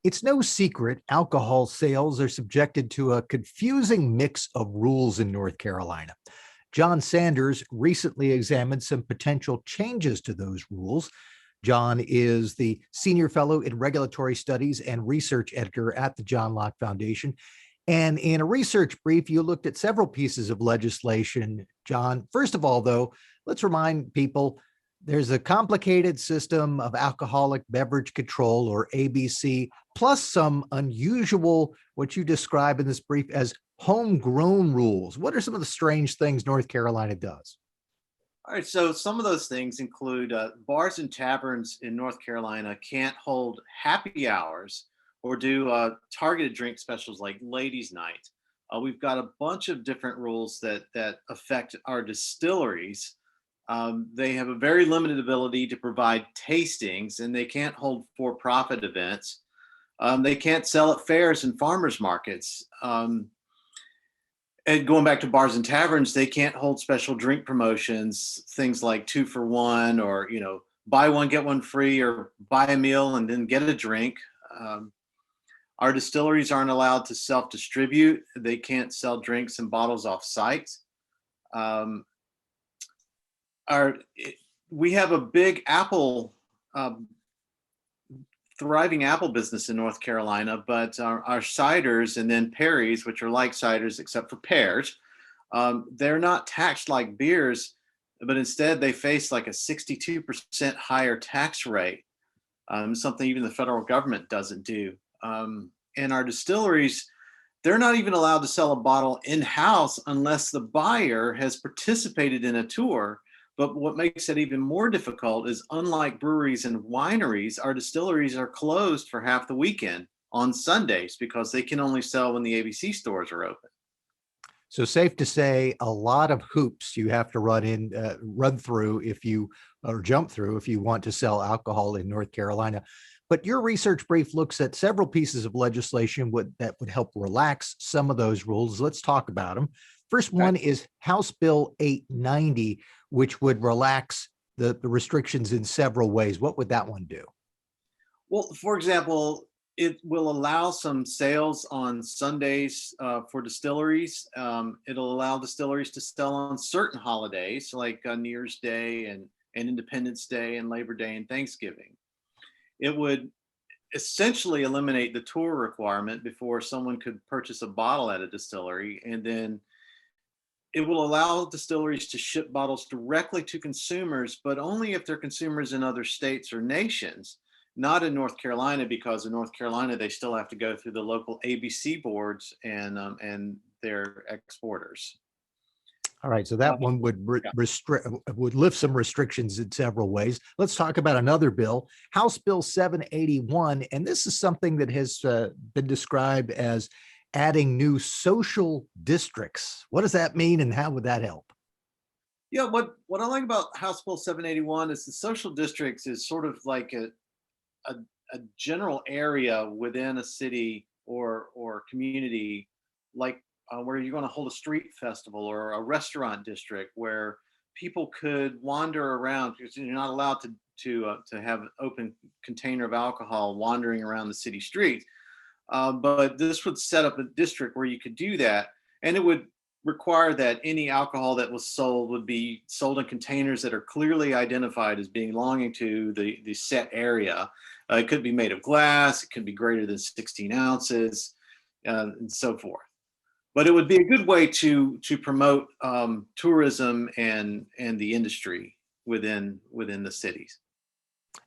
It's no secret alcohol sales are subjected to a confusing mix of rules in North Carolina. John Sanders recently examined some potential changes to those rules. John is the senior fellow in regulatory studies and research editor at the John Locke Foundation. And in a research brief, you looked at several pieces of legislation. John, first of all, though, let's remind people there's a complicated system of alcoholic beverage control, or ABC, plus some unusual, what you describe in this brief as homegrown rules. What are some of the strange things North Carolina does? All right, so some of those things include bars and taverns in North Carolina can't hold happy hours or do targeted drink specials like ladies' night. We've got a bunch of different rules that affect our distilleries. They have a very limited ability to provide tastings, and they can't hold for-profit events. They can't sell at fairs and farmers markets. And going back to bars and taverns, they can't hold special drink promotions, things like 2 for 1, or buy one get one free, or buy a meal and then get a drink. Um, our distilleries aren't allowed to self-distribute. They can't sell drinks and bottles off site. Um, our We have a big apple, thriving apple business in North Carolina, but our ciders and then perries, which are like ciders except for pears, they're not taxed like beers, but instead they face like a 62% higher tax rate, something even the federal government doesn't do. And our distilleries, they're not even allowed to sell a bottle in-house unless the buyer has participated in a tour. But what makes it even more difficult is, unlike breweries and wineries, our distilleries are closed for half the weekend on Sundays because they can only sell when the ABC stores are open. So safe to say, a lot of hoops you have to run through if you or jump through if you want to sell alcohol in North Carolina. But your research brief looks at several pieces of legislation that would help relax some of those rules. Let's talk about them. First Okay. one is House Bill 890, which would relax the restrictions in several ways. What would that one do? Well, for example, it will allow some sales on Sundays for distilleries. It'll allow distilleries to sell on certain holidays like New Year's Day and Independence Day and Labor Day and Thanksgiving. It would essentially eliminate the tour requirement before someone could purchase a bottle at a distillery, and then it will allow distilleries to ship bottles directly to consumers, but only if they're consumers in other states or nations, not in North Carolina, because in North Carolina, they still have to go through the local ABC boards and their exporters. All right, so that one would Yeah. would lift some restrictions in several ways. Let's talk about another bill, House Bill 781, and this is something that has been described as adding new social districts. What does that mean, and how would that help? Yeah, what I like about House Bill 781 is the social districts is sort of like a, a general area within a city or community, like where you're going to hold a street festival or a restaurant district where people could wander around, because you're not allowed to have an open container of alcohol wandering around the city streets. But this would set up a district where you could do that, and it would require that any alcohol that was sold would be sold in containers that are clearly identified as belonging to the set area. It could be made of glass, it could be greater than 16 ounces, and so forth. But it would be a good way to promote tourism and the industry within the cities.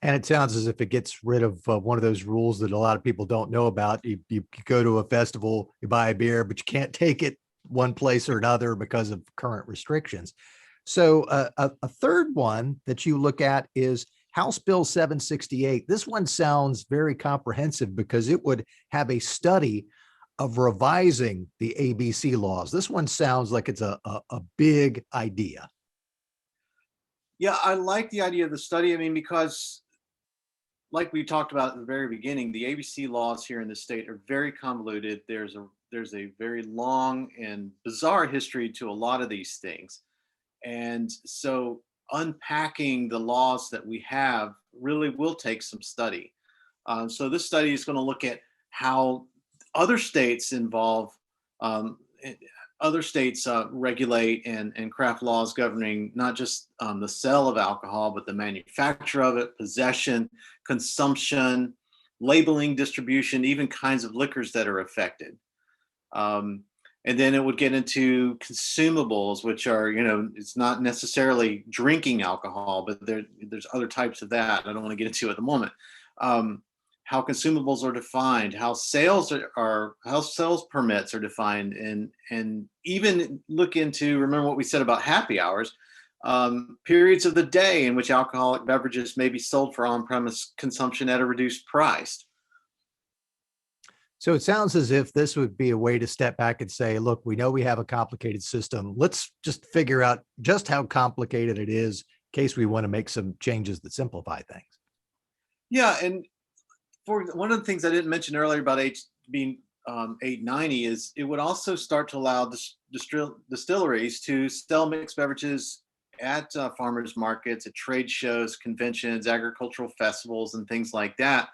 And it sounds as if it gets rid of one of those rules that a lot of people don't know about. You go to a festival, you buy a beer, but you can't take it one place or another because of current restrictions. So a third one that you look at is House Bill 768. This one sounds very comprehensive because it would have a study of revising the ABC laws. This one sounds like it's a big idea. Yeah, I like the idea of the study. I mean, because like we talked about at the very beginning, the ABC laws here in the state are very convoluted. There's a very long and bizarre history to a lot of these things. And so unpacking the laws that we have really will take some study. So this study is going to look at how other states um, eh, other states regulate and craft laws governing not just the sale of alcohol, but the manufacture of it, possession, consumption, labeling, distribution, even kinds of liquors that are affected. Um, and then it would get into consumables, which are, it's not necessarily drinking alcohol, but there's other types of that I don't want to get into at the moment. Um, how consumables are defined, how how sales permits are defined, and even look into, remember what we said about happy hours, periods of the day in which alcoholic beverages may be sold for on-premise consumption at a reduced price. So it sounds as if this would be a way to step back and say, look, we know we have a complicated system. Let's just figure out just how complicated it is in case we want to make some changes that simplify things. Yeah, and for one of the things I didn't mention earlier about being 890 is it would also start to allow distilleries to sell mixed beverages at farmers markets, at trade shows, conventions, agricultural festivals, and things like that.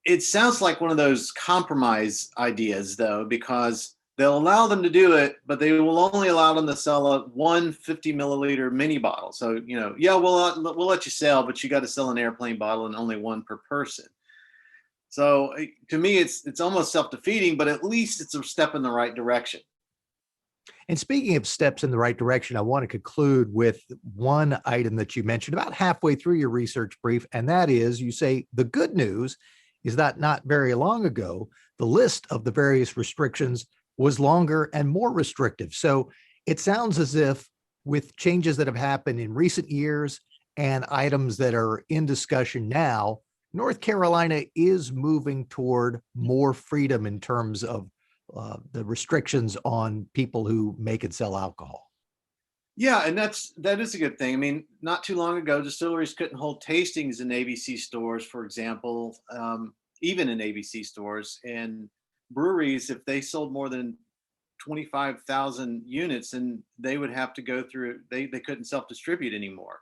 It sounds like one of those compromise ideas, though, because they'll allow them to do it, but they will only allow them to sell a 150 milliliter mini bottle. So, yeah, we'll let you sell, but you got to sell an airplane bottle and only one per person. So to me, it's almost self-defeating, but at least it's a step in the right direction. And speaking of steps in the right direction, I want to conclude with one item that you mentioned about halfway through your research brief, and that is you say the good news is that not very long ago, the list of the various restrictions was longer and more restrictive. So it sounds as if with changes that have happened in recent years and items that are in discussion now, North Carolina is moving toward more freedom in terms of the restrictions on people who make and sell alcohol. Yeah, and that is a good thing. I mean, not too long ago, distilleries couldn't hold tastings in ABC stores, for example, even in ABC stores. And breweries, if they sold more than 25,000 units, and they would have to go through. They couldn't self-distribute anymore.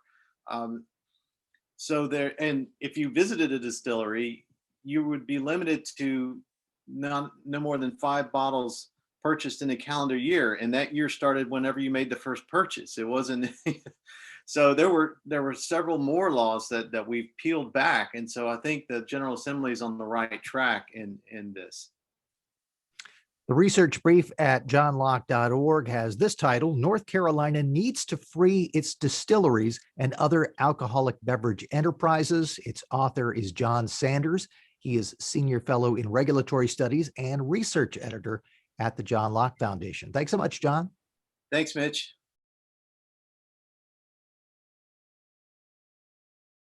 So there, and if you visited a distillery, you would be limited to no more than 5 bottles purchased in a calendar year, and that year started whenever you made the first purchase. It wasn't. So there were several more laws that we've peeled back, and so I think the General Assembly is on the right track in this. The research brief at johnlocke.org has this title: North Carolina needs to free its distilleries and other alcoholic beverage enterprises. Its author is John Sanders. He is Senior Fellow in Regulatory Studies and Research Editor at the John Locke Foundation. Thanks so much, John. Thanks, Mitch.